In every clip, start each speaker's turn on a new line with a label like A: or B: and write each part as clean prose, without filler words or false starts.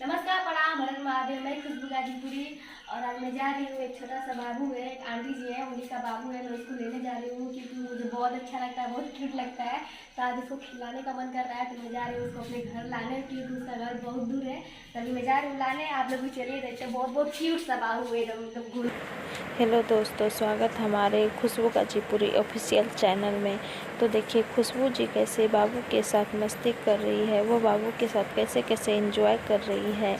A: नमस्कार, प्रणाम, हर हर महादेव। मैं खुशबू गाजीपुरी और आज मैं जा रही हूँ। एक छोटा सा बाबू है, एक आंटी जी है, उन्हीं का बाबू है। मैं उसको लेने जा रही हूँ क्योंकि मुझे बहुत अच्छा लगता है, बहुत क्यूट लगता है। तो आज उसको खिलाने का मन कर रहा है, तो मैं जा रही हूँ उसको अपने घर लाने, क्योंकि उसका घर बहुत दूर है। तभी मैं जा रही हूँ लाने। आप लोग भी चलिए, देखते बहुत बहुत क्यूट सा बाबू है, एकदम घूम।
B: हेलो दोस्तों, स्वागत हमारे खुशबू गाजीपुरी ऑफिशियल चैनल में। तो देखिए खुशबू जी कैसे बाबू के साथ मस्ती कर रही है, वो बाबू के साथ कैसे कैसे एंजॉय कर रही है।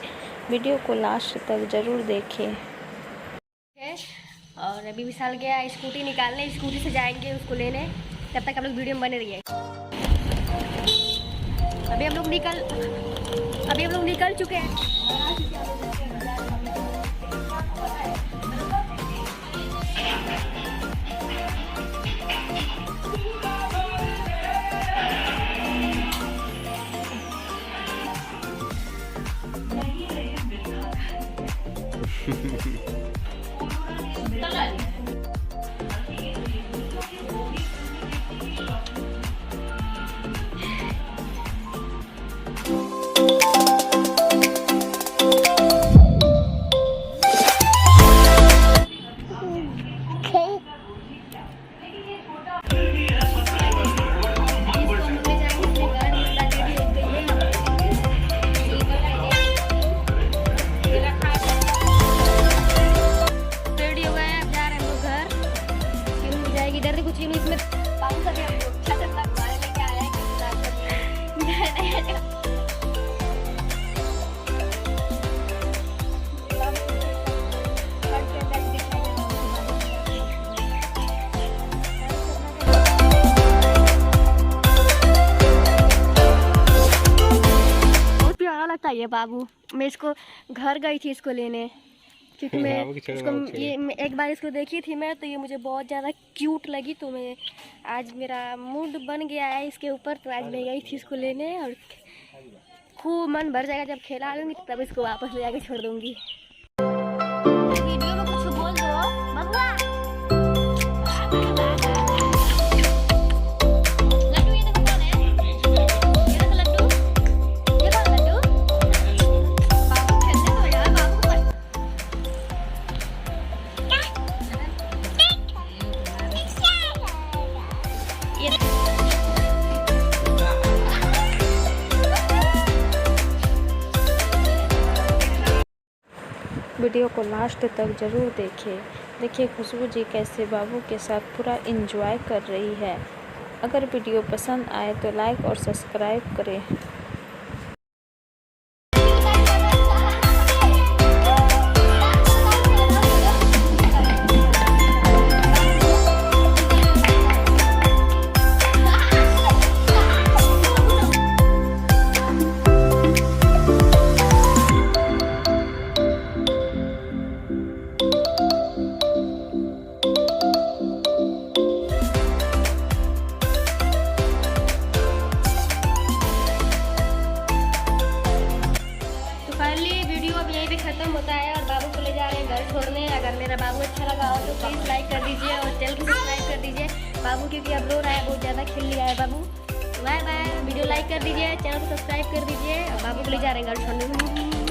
B: वीडियो को लास्ट तक ज़रूर देखें।
A: और अभी विशाल गया स्कूटी निकालने, स्कूटी से जाएंगे उसको लेने। तब तक हम लोग वीडियो में बने रहिए। अभी हम लोग निकल चुके हैं। इधर कुछ नहीं, इसमें पानी सब लेके आया है। बहुत प्यारा लगता है ये बाबू। मैं इसको घर गई थी इसको लेने, क्योंकि मैं इसको एक बार इसको देखी थी मैं, तो ये मुझे बहुत ज़्यादा क्यूट लगी। तो मैं आज मेरा मूड बन गया है इसके ऊपर, तो आज मैं गई थी इसको लेने और खूब मन भर जाएगा जब खेला लूँगी, तब इसको वापस ले जाके छोड़ दूँगी। वीडियो में कुछ बोल दो बबुआ।
B: वीडियो को लास्ट तक ज़रूर देखें। देखिए खुशबू जी कैसे बाबू के साथ पूरा एंजॉय कर रही है। अगर वीडियो पसंद आए तो लाइक और सब्सक्राइब करें।
A: वीडियो अब यहीं पे खत्म होता है और बाबू को ले जा रहे हैं घर छोड़ने। अगर मेरा बाबू अच्छा लगा हो तो प्लीज़ लाइक कर दीजिए और चैनल को सब्सक्राइब कर दीजिए। बाबू क्योंकि अब रो रहा है, बहुत ज़्यादा खेल लिया है बाबू। Bye bye. वीडियो लाइक कर दीजिए, चैनल को सब्सक्राइब कर दीजिए और बाबू को ले जा रहे हैं घर छोड़ने।